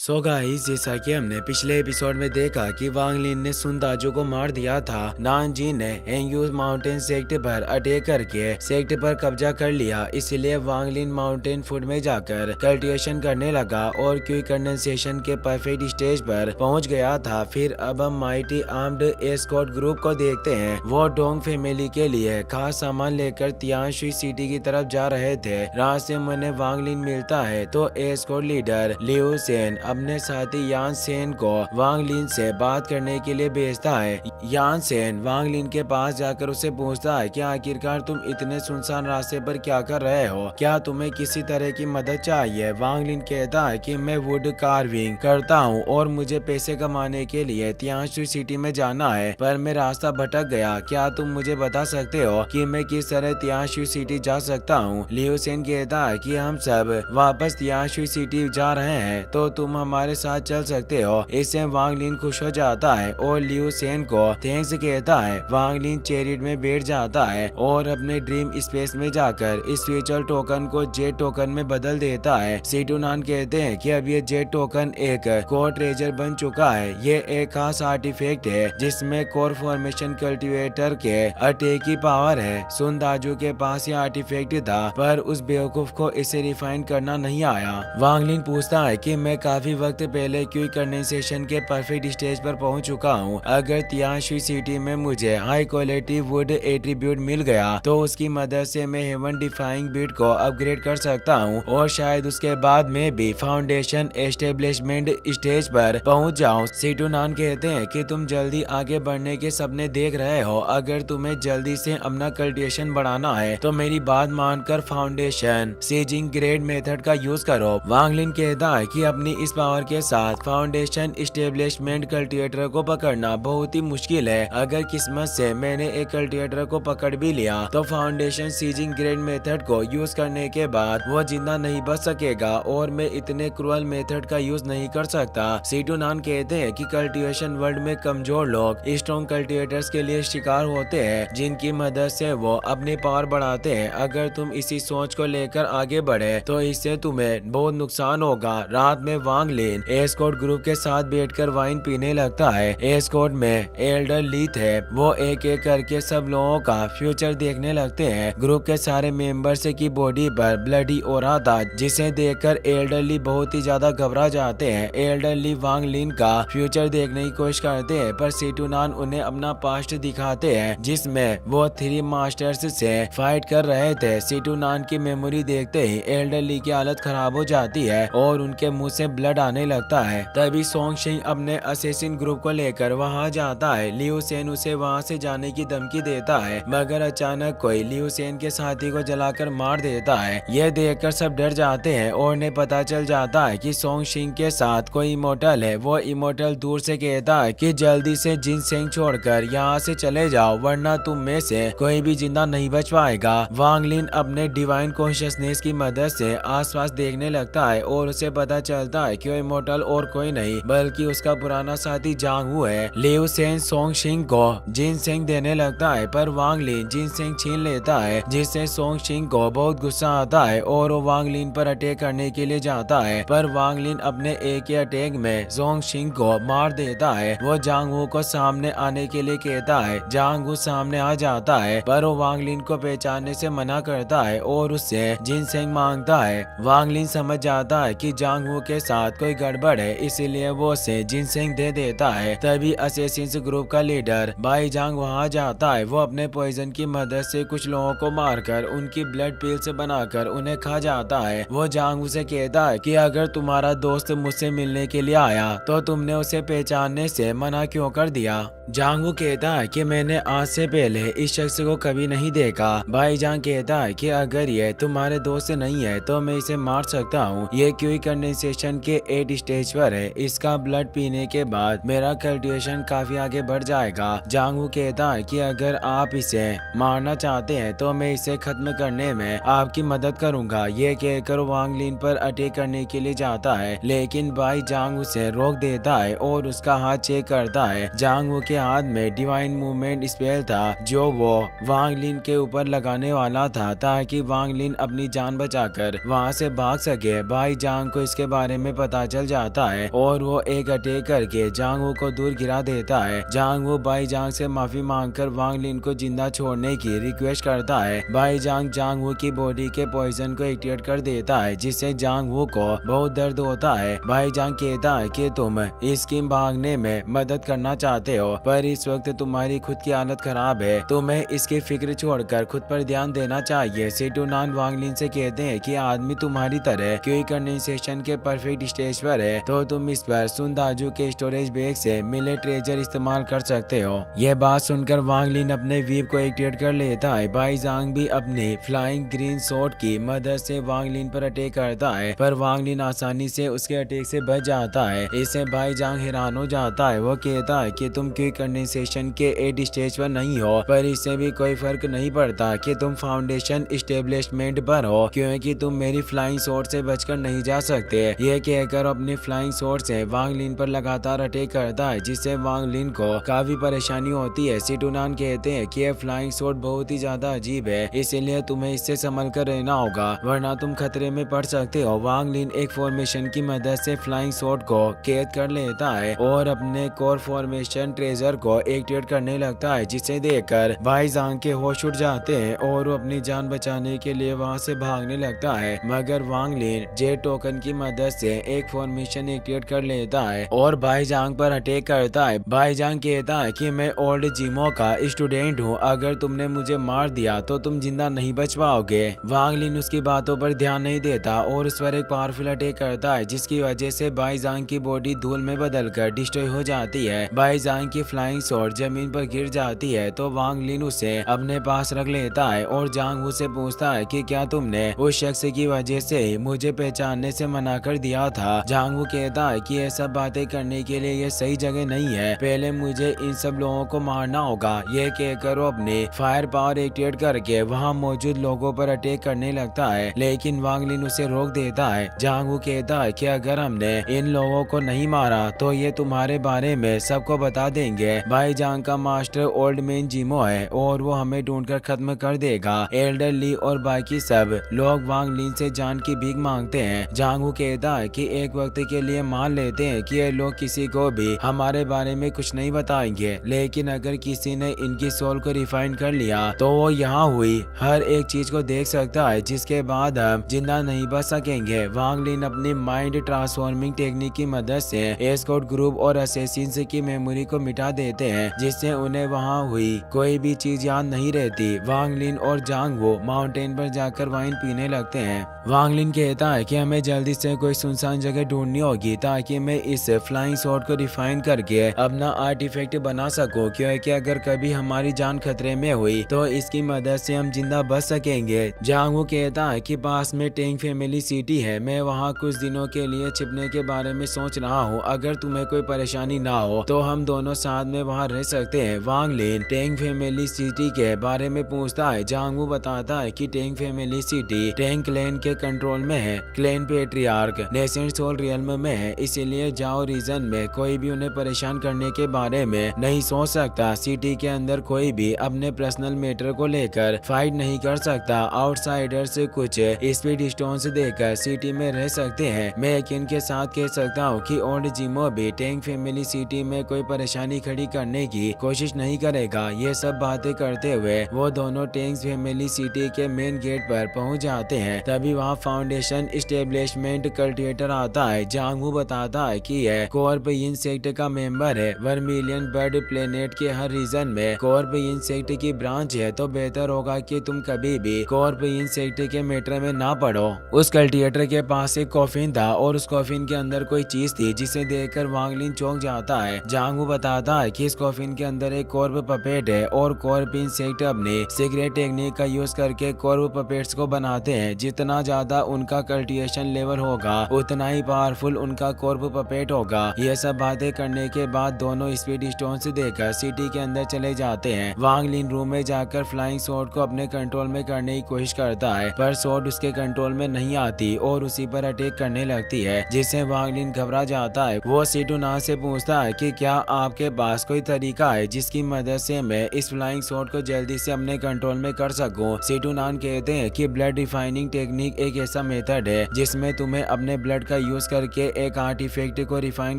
So guys, जैसा कि हमने पिछले एपिसोड में देखा कि वांग लिन ने सुन दाजू को मार दिया था, नानजी ने एंग्यूज माउंटेन सेक्ट पर अटैक करके सेक्ट पर कब्जा कर लिया। इसलिए वांग लिन माउंटेन फूड में जाकर कल्टिवेशन करने लगा और क्विक कंडेंसेशन के परफेक्ट स्टेज पर पहुंच गया था। फिर अब हम माइटी आर्म्ड एस्कॉर्ट ग्रुप को देखते हैं। वो डोंग फैमिली के लिए खास सामान लेकर तियानशुई सिटी की तरफ जा रहे थे। रास्ते में उन्हें वांग लिन मिलता है तो एस्कॉर्ट लीडर लियू सेन अपने साथी यान सेन को वांग लिन से बात करने के लिए भेजता है। यान सेन वांग लिन के पास जाकर उसे पूछता है कि आखिरकार तुम इतने सुनसान रास्ते पर क्या कर रहे हो, क्या तुम्हें किसी तरह की मदद चाहिए। वांग लिन कहता है कि मैं वुड कार्विंग करता हूँ और मुझे पैसे कमाने के लिए तियानशुई सिटी में जाना है, पर मैं रास्ता भटक गया। क्या तुम मुझे बता सकते हो कि मैं किस तरह तियानशुई सिटी जा सकता हूँ। लियू सेन कहता है कि हम सब वापस तियानशुई सिटी जा रहे हैं तो तुम हमारे साथ चल सकते हो। इससे वांग लिन खुश हो जाता है और लियू सेन को थैंक्स कहता है। वांग लिन चैरिट में बैठ जाता है और अपने ड्रीम स्पेस में जाकर स्पिरिचुअल टोकन को जेट टोकन में बदल देता है। सीटूनान कहते हैं कि अब ये जेट टोकन एक कोर ट्रेजर बन चुका है। ये एक खास आर्टिफैक्ट है जिसमें कोर फॉर्मेशन कल्टीवेटर के अटैक की पावर है। सुन दाजू के पास ये आर्टिफैक्ट था पर उस बेवकूफ को इसे रिफाइन करना नहीं आया। वांग लिन पूछता है कि मैं काफी वक्त पहले क्विक कंडेंसेशन के परफेक्ट स्टेज पर पहुंच चुका हूं। अगर तियानशुई सिटी में मुझे हाई क्वालिटी वुड एट्रीब्यूट मिल गया तो उसकी मदद से मैं हेवन डिफाइंग बीट को अपग्रेड कर सकता हूं और शायद उसके बाद मैं भी फाउंडेशन एस्टेब्लिशमेंट स्टेज पर पहुंच जाऊं। सीटूनान कहते हैं कि तुम जल्दी आगे बढ़ने के सपने देख रहे हो। अगर तुम्हें जल्दी से अपना कल्टिवेशन बढ़ाना है तो मेरी बात मानकर फाउंडेशन सीजिंग ग्रेड मेथड का यूज करो। वांग लिन कहता है कि अपनी इस पावर के साथ फाउंडेशन एस्टेब्लिशमेंट कल्टिवेटर को पकड़ना बहुत ही मुश्किल है। अगर किस्मत से मैंने एक कल्टिवेटर को पकड़ भी लिया तो फाउंडेशन सीजिंग ग्रेड मेथड को यूज करने के बाद वो जिंदा नहीं बच सकेगा और मैं इतने क्रूअल मेथड का यूज नहीं कर सकता। सीटूनान कहते हैं कि कल्टिवेशन वर्ल्ड में कमजोर लोग स्ट्रॉन्ग कल्टिवेटर्स के लिए शिकार होते हैं जिनकी मदद से वो अपनी पावर बढ़ाते हैं। अगर तुम इसी सोच को लेकर आगे बढ़े तो इससे तुम्हें बहुत नुकसान होगा। रात में वांग लिन एस्कॉर्ट ग्रुप के साथ बैठकर वाइन पीने लगता है। एस्कॉर्ट में एल्डर ली थे। वो एक एक करके सब लोगों का फ्यूचर देखने लगते हैं। ग्रुप के सारे मेंबर्स की बॉडी पर ब्लडी ओरा था जिसे देखकर एल्डरली बहुत ही ज्यादा घबरा जाते हैं। एल्डरली वांग लिन का फ्यूचर देखने की कोशिश करते हैं पर सीटूनान उन्हें अपना पास्ट दिखाते हैं जिसमें वो थ्री मास्टर्स से फाइट कर रहे थे। सीटूनान की मेमोरी देखते ही एल्डरली की हालत खराब हो जाती है और उनके मुंह से ब्लड आने लगता है। तभी सोंग शिंग अपने असेसिन ग्रुप को लेकर वहां जाता है। लियू सेन उसे वहां से जाने की धमकी देता है मगर अचानक कोई लियू सेन के साथी को जलाकर मार देता है। यह देखकर सब डर जाते हैं और उन्हें पता चल जाता है कि सोंग शिंग के साथ कोई इमोर्टल है। वो इमोर्टल दूर से कहता है कि जल्दी से जिन सेंग छोड़कर यहाँ से चले जाओ वरना तुम में से कोई भी जिंदा नहीं बच पाएगा। वांग लिन अपने डिवाइन कॉन्शियसनेस की मदद से आसपास देखने लगता है और उसे पता चलता है कि वो इमोर्टल और कोई नहीं बल्कि उसका पुराना साथी जांग हु है। लियू सेन सोंग शिंग को जिन सेंग देने लगता है पर वांग लिन जिन सेंग छीन लेता है जिससे सोंग शिंग को बहुत गुस्सा आता है और वो वांग लिन पर अटैक करने के लिए जाता है पर वांग लिन अपने एक ही अटैक में सोंग शिंग को मार देता है। वो जांग हु को सामने आने के लिए कहता है। जांग हु सामने आ जाता है पर वो वांग लिन को पहचानने से मना करता है और उससे जिन सेंग मांगता है। वांग लिन समझ जाता है कि जांग हु के साथ कोई गड़बड़ है इसीलिए वो उसे जिनसेंग दे देता है। तभी असेसिन्स ग्रुप का लीडर बाई जांग वहां जाता है। वो अपने पॉइजन की मदद से कुछ लोगों को मारकर उनकी ब्लड पिल्स बनाकर उन्हें खा जाता है। वो जांग से कहता है कि अगर तुम्हारा दोस्त मुझसे मिलने के लिए आया तो तुमने उसे पहचानने से मना क्यों कर दिया। जांगू कहता है कि मैंने आज से पहले इस शख्स को कभी नहीं देखा। भाई जांग कहता है कि अगर ये तुम्हारे दोस्त नहीं है तो मैं इसे मार सकता हूँ। ये क्विक कंडेंसेशन के 8 स्टेज पर है। इसका ब्लड पीने के बाद मेरा कल्टिवेशन काफी आगे बढ़ जाएगा। जांगू कहता है कि अगर आप इसे मारना चाहते हैं तो मैं इसे खत्म करने में आपकी मदद करूंगा। ये कहकर वांग लिन पर अटैक करने के लिए जाता है लेकिन भाई जांग उसे रोक देता है और उसका हाथ चेक करता है। जांग के हाथ में डिवाइन मूवमेंट स्पेल था जो वो वांग लिन के ऊपर लगाने वाला था ताकि वांग लिन अपनी जान बचाकर वहां से भाग सके। भाई जांग को इसके बारे में पता पता चल जाता है और वो एक अटैक करके जांग वू को दूर गिरा देता है। जांग वू बाई जांग से माफी मांगकर वांग लिन को जिंदा छोड़ने की रिक्वेस्ट करता है। बाई जांग वू की बॉडी के पॉइजन को एक्टिवेट कर देता है, जिससे जांग वू को बहुत दर्द होता है। बाई जांग कहता है कि तुम इसकी भागने में मदद करना चाहते हो, पर इस वक्त तुम्हारी खुद की हालत खराब है, तुम्हें इसकी फिक्र छोड़कर खुद पर ध्यान देना चाहिए। सेटुनान वांग लिन से कहते हैं कि आदमी तुम्हारी तरह क्यों कंडेंसेशन के परफेक्ट स्टेज पर है, तो तुम इस पर सुनदाजू के स्टोरेज बैग से मिले ट्रेजर इस्तेमाल कर सकते हो। यह बात सुनकर वांग लिन अपने वीप को एक्टिवेट कर लेता है। बाई जांग भी अपनी फ्लाइंग ग्रीन शॉट की मदद से वांग लिन पर अटैक करता है, पर वांग लिन आसानी से उसके अटैक से बच जाता है। इससे बाई जांग हैरान हो जाता है। वो कहता है कि तुम क्यों कंडेंसेशन के 8 स्टेज पर नहीं हो, पर इससे भी कोई फर्क नहीं पड़ता कि तुम फाउंडेशन एस्टेब्लिशमेंट पर हो, क्योंकि तुम मेरी फ्लाइंग शॉट से बचकर नहीं जा सकते। यह कहकर अपनी फ्लाइंग शॉट से वांग लिन पर लगातार अटैक करता है, जिससे वांग लिन को काफी परेशानी होती है। सिटुनान कहते हैं कि यह फ्लाइंग शॉट बहुत ही ज्यादा अजीब है, इसलिए तुम्हें इससे संभल कर रहना होगा, वरना तुम खतरे में पड़ सकते हो। वांग लिन एक फॉर्मेशन की मदद से फ्लाइंग शॉट को कैद कर लेता है और अपने कोर फॉर्मेशन ट्रेजर को एक्टिवेट करने लगता है, जिसे देखकर बाई जांग के होश उड़ जाते हैं और वो अपनी जान बचाने के लिए वहां से भागने लगता है। मगर वांग लिन जेट टोकन की मदद से एक फॉर्मेशन एक्टिवेट कर लेता है और बाई जांग पर अटैक करता है। बाई जांग कहता है कि मैं ओल्ड जिमो का स्टूडेंट हूँ, अगर तुमने मुझे मार दिया तो तुम जिंदा नहीं बच पाओगे। वांग लिन उसकी बातों पर ध्यान नहीं देता और उस पर एक पावरफुल अटैक करता है, जिसकी वजह से बाई जांग की बॉडी धूल में बदलकर डिस्ट्रॉय हो जाती है। बाई जांग की फ्लाइंग शॉट जमीन पर गिर जाती है तो वांग लिन उसे अपने पास रख लेता है और जांग वू से पूछता है कि क्या तुमने उस शख्स की वजह से मुझे पहचानने से मना कर दिया था। जांग वू कहता है कि ये सब बातें करने के लिए ये सही जगह नहीं है, पहले मुझे इन सब लोगों को मारना होगा। यह कहकर वो अपने फायर पावर एक्टिवेट करके वहाँ मौजूद लोगों पर अटैक करने लगता है, लेकिन वांग लिन उसे रोक देता है। जांग वू कहता है कि अगर हमने इन लोगों को नहीं मारा तो ये तुम्हारे बारे में सबको बता देंगे। बाई जांग का मास्टर ओल्ड मैन जिमो है और वो हमें ढूंढकर खत्म कर देगा। एल्डर ली और बाकी सब लोग वांग लिन से जान की भीख मांगते हैं। जांग वू कहता है कि एक वक्त के लिए मान लेते हैं कि ये लोग किसी को भी हमारे बारे में कुछ नहीं बताएंगे, लेकिन अगर किसी ने इनकी सोल को रिफाइन कर लिया तो वो यहाँ हुई हर एक चीज को देख सकता है, जिसके बाद हम जिंदा नहीं बच सकेंगे। वांग लिन अपनी माइंड ट्रांसफॉर्मिंग टेक्निक की मदद से एस्कॉर्ट ग्रुप और असैसिन्स की मेमोरी को मिटा देते हैं, जिससे उन्हें वहाँ हुई कोई भी चीज याद नहीं रहती। वांग लिन और जांग वू माउंटेन पर जाकर वाइन पीने लगते हैं। वांग लिन कहता है कि हमें जल्दी से कोई सुनसान जगह ढूंढनी होगी ताकि मैं इस फ्लाइंग शॉट को रिफाइन करके अपना आर्टिफैक्ट बना सकूं, क्योंकि अगर कभी हमारी जान खतरे में हुई तो इसकी मदद से हम जिंदा बच सकेंगे। जांग वू कहता है कि पास में टेंग फैमिली सिटी है, मैं वहाँ कुछ दिनों के लिए छिपने के बारे में सोच रहा हूँ, अगर तुम्हें कोई परेशानी ना हो तो हम दोनों साथ में वहाँ रह सकते हैं। वांग लिन टेंग फैमिली सिटी के बारे में पूछता है। जांग वू बताता है कि Teng family city Teng clan के कंट्रोल में है। Clan patriarch nascent soul realm में है, इसीलिए जाओ रीजन में कोई भी उन्हें परेशान करने के बारे में नहीं सोच सकता। सिटी के अंदर कोई भी अपने पर्सनल मैटर को लेकर फाइट नहीं कर सकता। आउटसाइडर से कुछ स्पीड स्टोन्स देकर सिटी में रह सकते हैं। मैं यकीन के साथ कह सकता हूँ कि ओल्ड जिमो भी टेंग फैमिली सिटी में कोई परेशानी खड़ी करने की कोशिश नहीं करेगा। ये सब बातें करते हुए वो दोनों टेंग फैमिली सिटी के मेन गेट पर पहुंच जाते हैं। तभी वहाँ फाउंडेशन एस्टेब्लिशमेंट कल्टिवेटर आता है। जांग वू बताता है कि यह कॉर्प इंसेक्ट का मेंबर है। वर्मिलियन बर्ड प्लेनेट के हर रीजन में कॉर्प इंसेक्ट की ब्रांच है, तो बेहतर होगा कि तुम कभी भी कॉर्प इंसेक्ट के मैटर में ना पड़ो। उस कल्टिवेटर के पास एक कॉफिन था और उस कॉफिन के अंदर कोई चीज थी, जिसे देखकर वांग लिन चौंक जाता है। जांग वू बताता है कि इस कॉफिन के अंदर एक कॉर्प पपेट है और कॉर्प इंसेक्ट अपने सीक्रेट टेक्निक का यूज करके कॉर्प पपेट्स को बनाते हैं। जितना ज्यादा उनका कल्टिवेशन लेवल होगा उतना ही पावरफुल उनका कॉर्प पपेट होगा। ये सब बातें करने के बाद दोनों स्पीड स्टोन से देकर सिटी के अंदर चले जाते हैं। वांग लिन रूम में जाकर फ्लाइंग शॉट को अपने कंट्रोल में करने की कोशिश करता है, पर शॉट उसके कंट्रोल में नहीं आती और उसी पर अटैक करने लगती है, जिससे वांग लिन घबरा जाता है। वो सिटुनान से पूछता है कि क्या आपके पास कोई तरीका है जिसकी मदद से मैं इस फ्लाइंग शॉट को जल्दी से अपने कंट्रोल में कर सकूं। सिटुनान कहते हैं कि ब्लड रिफाइनिंग टेक्निक एक ऐसा मेथड है जिसमें तुम्हें अपने ब्लड का यूज करके एक आर्टिफैक्ट को रिफाइन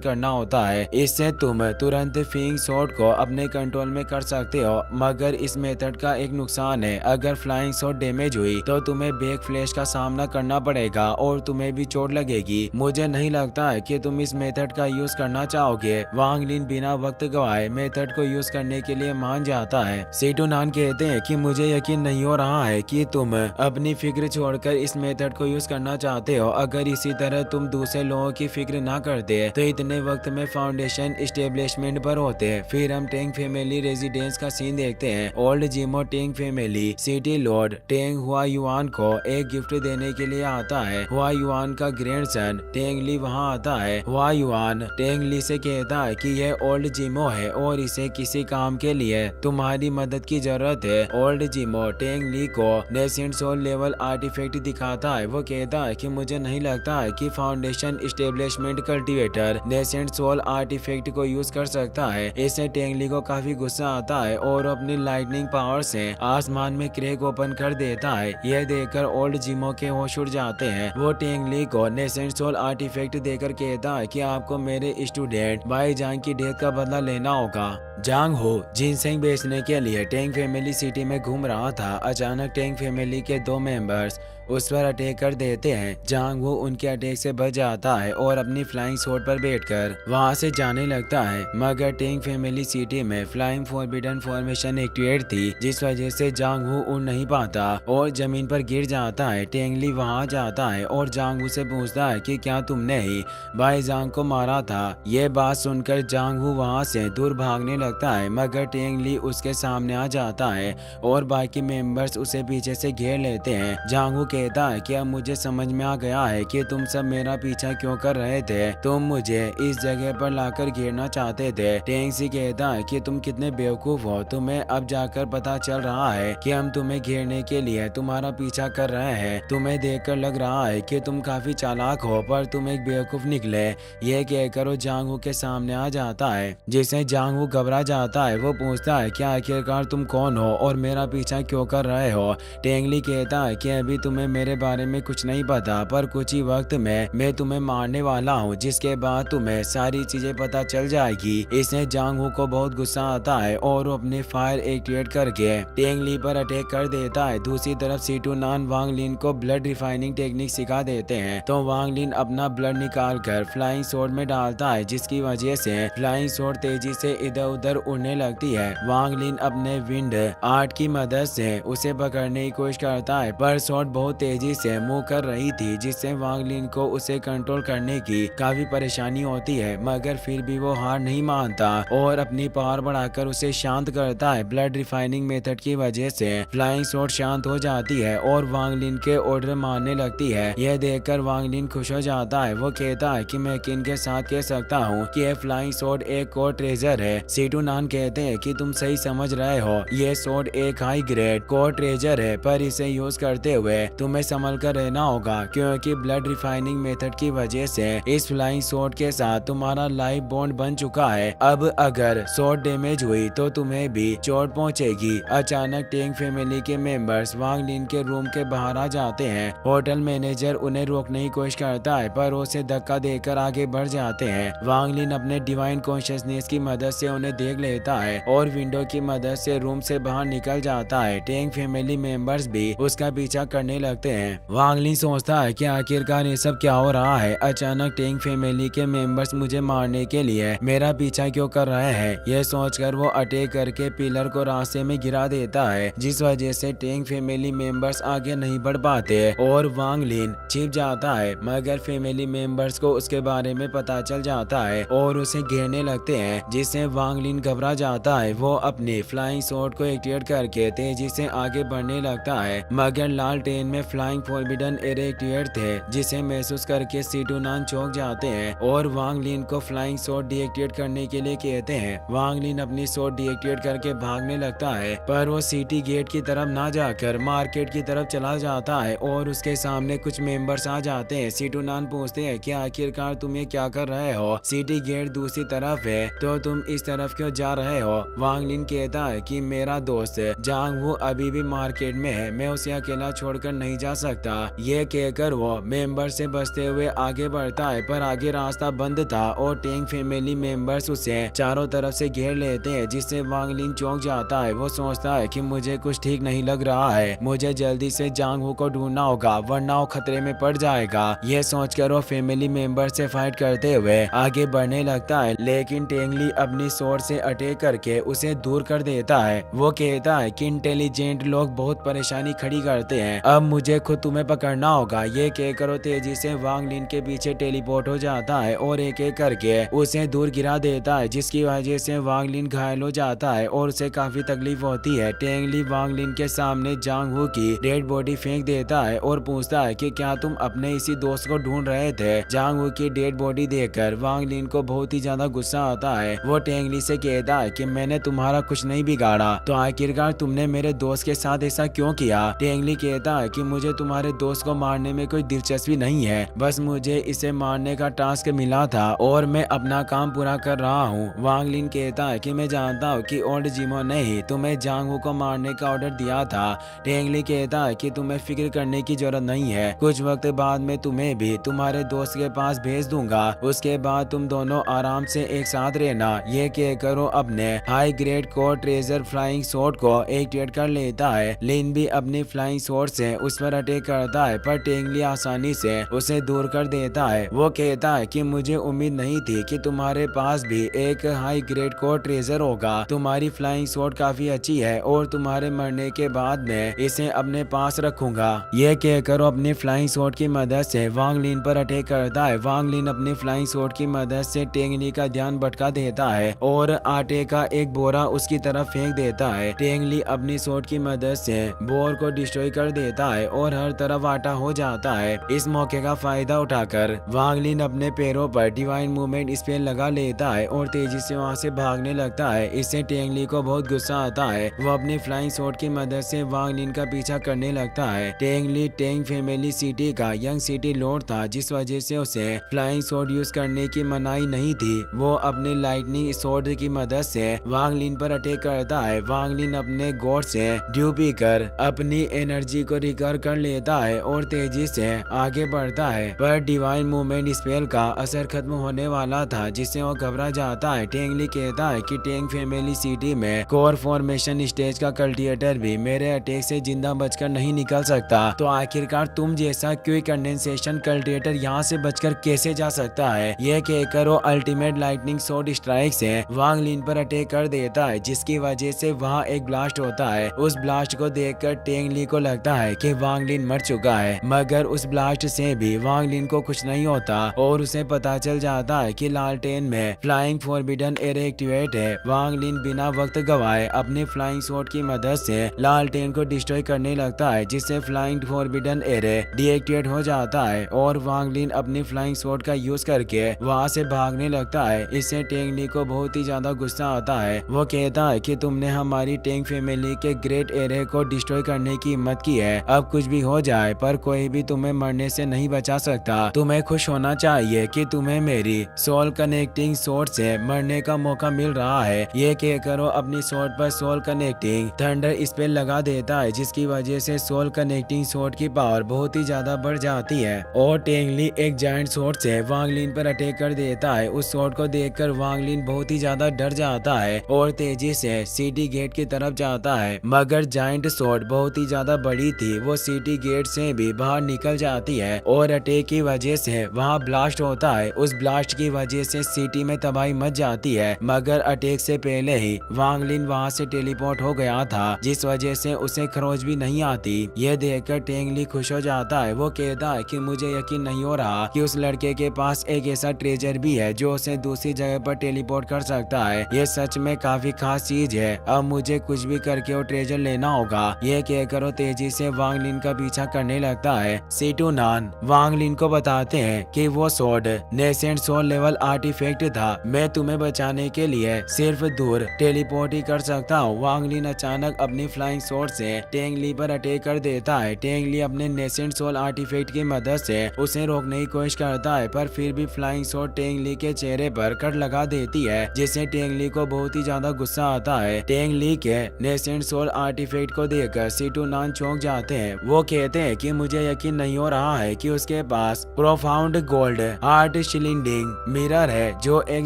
करना होता है। इससे तुम तुरंत फ्लाइंग शॉट को अपने कंट्रोल में कर सकते हो, मगर इस मेथड का एक नुकसान है। अगर फ्लाइंग शॉट डैमेज हुई तो तुम्हें बैक फ्लैश का सामना करना पड़ेगा और तुम्हें भी चोट लगेगी। मुझे नहीं लगता है कि तुम इस मेथड का यूज करना चाहोगे। वांग लिन बिना वक्त गवाए मेथड को यूज करने के लिए मान जाता है। सेटू नान कहते हैं कि मुझे यकीन नहीं हो रहा है कि तुम अपनी फिक्र छोड़कर इस मेथड को यूज करना चाहते हो। अगर इसी तरह तुम दूसरे लोगों की फिक्र ना करते तो इतने वक्त में फाउंडेशन एस्टेब्लिशमेंट पर होते। फिर हम टेंग फैमिली रेजिडेंस का सीन देखते हैं। Old Jimo Teng family city lord Teng Hua Yuan को एक गिफ्ट देने के लिए आता है। हुआ युआन का ग्रैंडसन टेंग ली वहाँ आता है। हुआ युआन टेंग ली से कहता है कि यह ओल्ड जिमो है और इसे किसी काम के लिए तुम्हारी मदद की जरूरत है। ओल्ड जिमो टेंग ली को नेसेंट सोल लेवल आर्टिफैक्ट दिखाता है। वो कहता है कि मुझे नहीं लगता है कि foundation establishment cultivator nascent soul artifact को यूज कर सकता है। इससे टेंग ली को काफी गुस्सा आता है और अपनी लाइटनिंग पावर से आसमान में क्रैक ओपन कर देता है। यह देखकर ओल्ड जिमो के होश उड़ जाते हैं। वो टेंग ली को नेसेंट सोल आर्टिफैक्ट देकर कहता है कि आपको मेरे स्टूडेंट बाई जांग की डेथ का बदला लेना होगा। जांग हो जिनसेंग बेचने के लिए टेंग फैमिली सिटी में घूम रहा था। अचानक टेंग फैमिली के 2 मेंबर्स उस पर अटैक कर देते हैं। जांग वो उनके अटैक से बच जाता है और अपनी फ्लाइंग शॉट पर बैठकर वहां से जाने लगता है, मगर टेंग फैमिली सिटी में फ्लाइंग फॉरबिडन फॉर्मेशन एक्टिवेट थी, जिस वजह से जांग वो उड़ नहीं पाता और जमीन पर गिर जाता है। टेंग ली वहां जाता है और जांग से पूछता है कि क्या तुमने ही बाई जांग को मारा था। ये बात सुनकर जांग वहां से दूर भागने लगता है, मगर टेंग ली उसके सामने आ जाता है और बाकी मेंबर्स उसे पीछे से घेर लेते हैं। जांग कहता है कि अब मुझे समझ में आ गया है कि तुम सब मेरा पीछा क्यों कर रहे थे। तुम मुझे इस जगह पर लाकर घेरना चाहते थे। टेंग सी कहता है कि तुम कितने बेवकूफ हो। तुम्हें अब जाकर पता चल रहा है कि हम तुम्हें घेरने के लिए तुम्हारा पीछा कर रहे हैं। तुम्हें देखकर लग रहा है कि तुम काफी चालाक हो, पर तुम एक बेवकूफ निकले। यह कहकर वो जांगू के सामने आ जाता है, जिससे जांगू घबरा जाता है। वो पूछता है कि आखिरकार तुम कौन हो और मेरा पीछा क्यों कर रहे हो। टेंगली कहता है कि अभी तुम्हें मेरे बारे में कुछ नहीं पता, पर कुछ ही वक्त में मैं तुम्हें मारने वाला हूँ, जिसके बाद तुम्हें सारी चीजें पता चल जाएगी। इससे जांगू को बहुत गुस्सा आता है और वो अपने फायर एक्टिवेट करके टेंग ली पर अटैक कर देता है। दूसरी तरफ सीटू नान वांग लिन को ब्लड रिफाइनिंग टेक्निक सिखा देते हैं, तो वांग लिन अपना ब्लड निकाल कर फ्लाइंग शॉट में डालता है, जिसकी वजह से फ्लाइंग शॉट तेजी से इधर उधर उड़ने लगती है। वांग लिन अपने विंड आर्ट की मदद से उसे पकड़ने की कोशिश करता है, पर शॉट बहुत तेजी से मूव कर रही थी, जिससे वांग लिन को उसे कंट्रोल करने की काफी परेशानी होती है, मगर फिर भी वो हार नहीं मानता और अपनी पावर बढ़ाकर उसे शांत करता है। ब्लड रिफाइनिंग मेथड की वजह से फ्लाइंग शॉट शांत हो जाती है और वांग लिन के ऑर्डर मारने लगती है। यह देखकर वांग लिन खुश हो जाता है। वो कहता है कि मैं यकीन के साथ कह सकता हूँ कि यह फ्लाइंग शॉट एक कोर ट्रेजर है। सीटू नान कहते हैं कि तुम सही समझ रहे हो, ये शॉट एक हाई ग्रेड कोर ट्रेजर है, पर इसे यूज करते हुए तुम्हें संभल कर रहना होगा, क्योंकि ब्लड रिफाइनिंग मेथड की वजह से इस फ्लाइंग शॉट के साथ तुम्हारा लाइफ बॉन्ड बन चुका है। अब अगर शॉट डैमेज हुई तो तुम्हें भी चोट पहुंचेगी। अचानक टेंग फैमिली के मेंबर्स वांग लिन के रूम के बाहर आ जाते हैं। होटल मैनेजर उन्हें रोकने की कोशिश करता है, पर उसे धक्का देकर आगे बढ़ जाते हैं। वांग लिन अपने डिवाइन कॉन्शियसनेस की मदद से उन्हें देख लेता है और विंडो की मदद से रूम से बाहर निकल जाता है। टेंग फैमिली मेंबर्स भी उसका पीछा करने लगते हैं। वांग लिन सोचता है कि आखिरकार ये सब क्या हो रहा है। अचानक टेंग फैमिली के मेंबर्स मुझे मारने के लिए मेरा पीछा क्यों कर रहे हैं। यह सोचकर वो अटैक करके पिलर को रास्ते में गिरा देता है, जिस वजह से टेंग फैमिली मेंबर्स आगे नहीं बढ़ पाते और वांग लिन छिप जाता है, मगर फैमिली मेंबर्स को उसके बारे में पता चल जाता है और उसे घेरने लगते हैं, जिससे वांग लिन घबरा जाता है। वो अपनी फ्लाइंग शॉट को एक्टिवेट करके तेजी से आगे बढ़ने लगता है, मगर लाल ट्रेन में फ्लाइंग फॉरबिडन एरे एक्टिवेट थे, जिसे महसूस करके सीटू नान चौंक जाते हैं और वांग लिन को फ्लाइंग शॉट डीएक्टिवेट करने के लिए कहते हैं। वांग लिन अपनी शॉट डीएक्टिवेट करके भागने लगता है, पर वो सिटी गेट की तरफ ना जाकर मार्केट की तरफ चला जाता है और उसके सामने कुछ मेंबर्स आ जाते हैं। सीटू नान पूछते हैं कि आखिरकार तुम ये क्या कर रहे हो, सिटी गेट दूसरी तरफ है तो तुम इस तरफ क्यों जा रहे हो। वांग लिन कहता है कि मेरा दोस्त जांग वो अभी भी मार्केट में है, मैं उसे अकेला छोड़कर नहीं नहीं जा सकता। ये कहकर वो मेंबर से बचते हुए आगे बढ़ता है, पर आगे रास्ता बंद था और टेंग फैमिली मेंबर्स उसे चारों तरफ से घेर लेते हैं, जिससे वांग लिन चौंक जाता है। वो सोचता है कि मुझे कुछ ठीक नहीं लग रहा है, मुझे जल्दी से जांग हू को ढूंढना होगा वरना वो खतरे में पड़ जाएगा। ये सोचकर वो फैमिली मेंबर से फाइट करते हुए आगे बढ़ने लगता है, लेकिन टेंगली अपनी सोर्ड से अटैक करके उसे दूर कर देता है। वो कहता है कि इंटेलिजेंट लोग बहुत परेशानी खड़ी करते हैं, अब मुझे खुद तुम्हें पकड़ना होगा। ये कहकर वो तेजी से वांग लिन के पीछे टेलीपोर्ट हो जाता है और एक एक करके उसे दूर गिरा देता है, जिसकी वजह से वांग लिन घायल हो जाता है और उसे काफी तकलीफ होती है। टेंगली वांग लिन के सामने जांग हू की डेड बॉडी फेंक देता है और पूछता है कि क्या तुम अपने इसी दोस्त को ढूंढ रहे थे। जांग हू की डेड बॉडी देखकर वांग लिन को बहुत ही ज्यादा गुस्सा आता है। वो टेंगली से कहता है कि मैंने तुम्हारा कुछ नहीं बिगाड़ा, तो आखिरकार तुमने मेरे दोस्त के साथ ऐसा क्यों किया। टेंगली कहता है कि मुझे तुम्हारे दोस्त को मारने में कोई दिलचस्पी नहीं है, बस मुझे इसे मारने का टास्क मिला था और मैं अपना काम पूरा कर रहा हूँ। वांग लिन कहता है कि मैं जानता हूँ कि ओल्ड जिमो ने ही तुम्हें जांग हू को मारने का ऑर्डर दिया था। टेंगली कहता है कि तुम्हें फिक्र करने की जरूरत नहीं है, कुछ वक्त बाद में तुम्हें भी तुम्हारे दोस्त के पास भेज दूंगा, उसके बाद तुम दोनों आराम से एक साथ रहना। ये कहकर वो अपने high grade core treasure flying sword को एक्टिवेट कर लेता है। लिन भी अपनी फ्लाइंग स्वॉर्ड से उस पर अटैक करता है, पर टेंगली आसानी से उसे दूर कर देता है। वो कहता है कि मुझे उम्मीद नहीं थी कि तुम्हारे पास भी एक हाई ग्रेड कोर ट्रेजर होगा, तुम्हारी फ्लाइंग स्वॉर्ड काफी अच्छी है और तुम्हारे मरने के बाद मैं इसे अपने पास रखूंगा। ये कहकर वो अपनी फ्लाइंग स्वॉर्ड की मदद से वांग लिन पर अटैक करता है। वांग लिन अपनी फ्लाइंग स्वॉर्ड की मदद से टेंगली का ध्यान भटका देता है और आटे का एक बोरा उसकी तरफ फेंक देता है। टेंगली अपनी स्वॉर्ड की मदद से बोर को डिस्ट्रॉय कर देता है और हर तरफ आटा हो जाता है। इस मौके का फायदा उठाकर वांग लिन अपने पैरों पर डिवाइन मूवमेंट स्पेल लगा लेता है और तेजी से वहां से भागने लगता है। इससे टेंगली को बहुत गुस्सा आता है। वो अपनी फ्लाइंग स्वॉर्ड की मदद से वांग लिन का पीछा करने लगता है। टेंगली टेंग फैमिली सिटी का यंग सिटी लॉर्ड था, जिस वजह से उसे फ्लाइंग स्वॉर्ड यूज करने की मनाही नहीं थी। वो अपनी लाइटनिंग स्वॉर्ड की मदद से वांग लिन पर अटैक करता है। वांग लिन अपने गॉड से ड्यू पीकर अपनी एनर्जी को रिकवर कर लेता है और तेजी से आगे बढ़ता है, पर डिवाइन मूवमेंट स्पेल का असर खत्म होने वाला था, जिससे वो घबरा जाता है। टेंगली कहता है कि टेंग फैमिली सिटी में कोर फॉर्मेशन स्टेज का कल्टिवेटर भी मेरे अटैक से जिंदा बचकर नहीं निकल सकता, तो आखिरकार तुम जैसा क्विक कंडेंसेशन कल्टिवेटर यहाँ से बचकर कैसे जा सकता है। यह कहकर वो अल्टीमेट लाइटनिंग स्वॉर्ड स्ट्राइक से वांग लिन पर अटैक कर देता है, जिसकी वजह से वहाँ एक ब्लास्ट होता है। उस ब्लास्ट को देखकर टेंगली को लगता है कि वांग लिन मर चुका है, मगर उस ब्लास्ट से भी वांग लिन को कुछ नहीं होता और उसे पता चल जाता है कि लालटेन में फ्लाइंग फॉरबिडन एरे एक्टिवेट है। वांग लिन बिना वक्त गवाए अपनी फ्लाइंग स्वॉर्ड की मदद से लालटेन को डिस्ट्रॉय करने लगता है, जिससे फ्लाइंग फॉरबिडन एरे डीएक्टिवेट हो जाता है और वांग लिन अपनी फ्लाइंग स्वॉर्ड का यूज करके वहाँ से भागने लगता है। इससे टेंगली को बहुत ही ज्यादा गुस्सा आता है। वो कहता है कि तुमने हमारी टेंग फैमिली के ग्रेट एरे को डिस्ट्रॉय करने की हिम्मत की है, अब कुछ भी हो जाए पर कोई भी तुम्हें मरने से नहीं बचा सकता। तुम्हें खुश होना चाहिए कि तुम्हें मेरी सोल कनेक्टिंग स्वॉर्ड से मरने का मौका मिल रहा है। ये कहकर वो अपनी स्वॉर्ड पर सोल कनेक्टिंग थंडर स्पेल लगा देता है, जिसकी वजह से सोल कनेक्टिंग स्वॉर्ड की पावर बहुत ही ज्यादा बढ़ जाती है और टेंगली एक जायंट स्वॉर्ड से वांग लिन पर अटैक कर देता है। उस स्वॉर्ड को देखकर वांग लिन बहुत ही ज्यादा डर जाता है और तेजी से सिटी गेट की तरफ जाता है, मगर जायंट स्वॉर्ड बहुत ही ज्यादा बड़ी थी। वो सिटी गेट से भी बाहर निकल जाती है और अटैक की वजह से वहाँ ब्लास्ट होता है। उस ब्लास्ट की वजह से सिटी में तबाही मच जाती है, मगर अटैक से पहले ही वांग लिन वहाँ से टेलीपोर्ट हो गया था, जिस वजह से उसे खरोच भी नहीं आती। ये देखकर टेंगली खुश हो जाता है। वो कहता है कि मुझे यकीन नहीं हो रहा कि उस लड़के के पास एक ऐसा ट्रेजर भी है जो उसे दूसरी जगह पर टेलीपोर्ट कर सकता है। ये सच में काफी खास चीज है, अब मुझे कुछ भी करके वो ट्रेजर लेना होगा। ये कहकर वो तेजी से वांग लिन का पीछा करने लगता है। सीटू नान वांग लिन को बताते हैं कि वो sword nascent soul level artifact था, मैं तुम्हें बचाने के लिए सिर्फ दूर टेलीपोर्ट ही कर सकता हूँ। वांग लिन अचानक अपनी फ्लाइंग स्वॉर्ड से टेंगली पर अटैक कर देता है। टेंगली अपने नेसेंट सोल आर्टिफैक्ट की मदद से उसे रोकने की कोशिश करता है, पर फिर भी फ्लाइंग स्वॉर्ड टेंगली के चेहरे पर कट लगा देती है, जिससे टेंगली को बहुत ही ज्यादा गुस्सा आता है। टेंगली के नेसेंट सोल आर्टिफैक्ट को देखकर सीटू नान चौंक जाते हैं। वो कहते हैं कि मुझे यकीन नहीं हो रहा है कि उसके पास profound gold heart shielding mirror है जो एक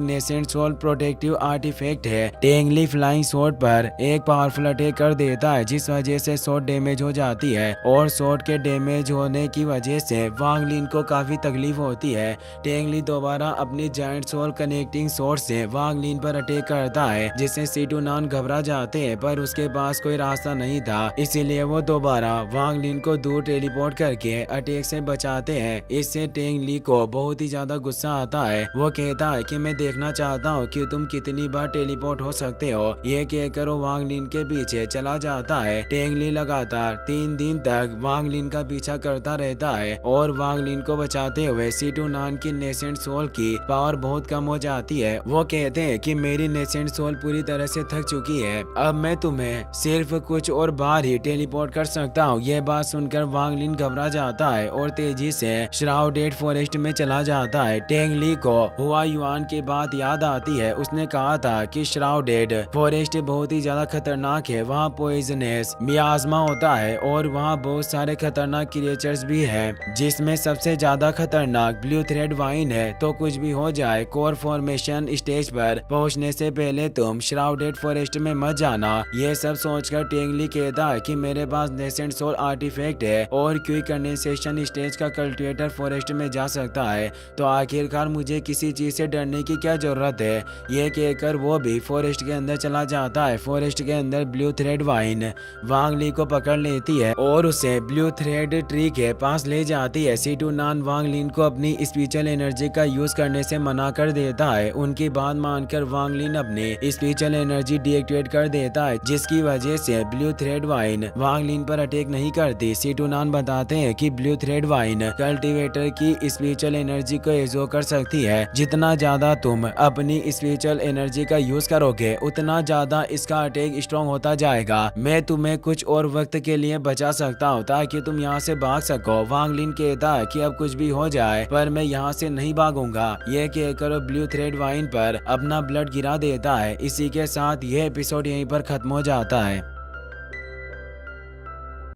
नेसेंट सोल प्रोटेक्टिव आर्टिफैक्ट है। टेंगली फ्लाइंग शॉट पर एक पावरफुल अटैक कर देता है जिस वजह से शॉट डैमेज हो जाती है और शॉट के डैमेज होने की वजह से वांग लिन को काफी तकलीफ होती है। टेंगली दोबारा अपनी जायंट सोल कनेक्टिंग शॉट से वांग लिन पर अटैक करता है जिससे सीटू नान घबरा जाते हैं पर उसके पास कोई रास्ता नहीं था, इसीलिए वो दोबारा वांग लिन को दूर टेलीपोर्ट करके अटैक से बचाते हैं। इससे टेंगली को बहुत ही ज्यादा गुस्सा आता है। वो कहता है कि मैं देखना चाहता हूँ कि तुम कितनी बार टेलीपोर्ट हो सकते हो। ये कहकर वो वांग लिन के पीछे चला जाता है। टेंगली लगातार 3 दिन तक वांग लिन का पीछा करता रहता है और वांग लिन को बचाते हुए सीटू नान की नेसेंट सोल की पावर बहुत कम हो जाती है। वो कहते हैं कि मेरी नेसेंट सोल पूरी तरह से थक चुकी है, अब मैं तुम्हें सिर्फ कुछ और बार ही टेलीपोर्ट कर सकता हूँ। यह बात सुनकर वांग लिन घबरा जाता है और तेजी से श्राउडेड फॉरेस्ट में चला जाता है। टेंगली को हुआ युआन की बात याद आती है। उसने कहा था कि श्राउडेड फॉरेस्ट बहुत ही ज्यादा खतरनाक है, वहाँ पॉइजनस मियास्मा होता है और वहाँ बहुत सारे खतरनाक क्रिएचर्स भी है जिसमें सबसे ज्यादा खतरनाक ब्लू थ्रेड वाइन है। तो कुछ भी हो जाए कोर फॉर्मेशन स्टेज पर पहुंचने से पहले तुम श्राउडेड फॉरेस्ट में मत जाना। ये सब सोचकर टेंगली कहता है कि मेरे पास नेसेंट सोल आर्टिफैक्ट है और क्विक कंडेंसेशन स्टेज का कल्टिवेटर फॉरेस्ट में जा सकता है, तो आखिरकार मुझे किसी चीज से डरने की क्या जरूरत है। ये कहकर वो भी फॉरेस्ट के अंदर चला जाता है। फॉरेस्ट के अंदर ब्लू थ्रेड वाइन वांग ली को पकड़ लेती है और उसे ब्लू थ्रेड ट्री के पास ले जाती है। सीटू नान वांग लिन को अपनी स्पिरिचुअल एनर्जी का यूज करने से मना कर देता है। उनकी बात मानकर वांग लिन अपनी स्पिरिचुअल एनर्जी डीएक्टिवेट कर देता है जिसकी वजह से ब्लू थ्रेड वाइन वांग लिन पर अटैक नहीं करती। सीटू नान बताते हैं कि ब्लू थ्रेड वाइन कल्टीवेटर की स्पिरिचुअल एनर्जी को एब्जॉर्ब कर सकती है। जितना ज्यादा तुम अपनी स्पिरिचुअल एनर्जी का यूज करोगे उतना ज्यादा इसका अटैक स्ट्रॉन्ग होता जाएगा। मैं तुम्हें कुछ और वक्त के लिए बचा सकता हूँ ताकि तुम यहाँ से भाग सको। वांग लिन कहता है कि अब कुछ भी हो जाए पर मैं यहाँ से नहीं भागूंगा। यह कहकर ब्लू थ्रेड वाइन पर अपना ब्लड गिरा देता है। इसी के साथ यह एपिसोड यहीं पर खत्म हो जाता है।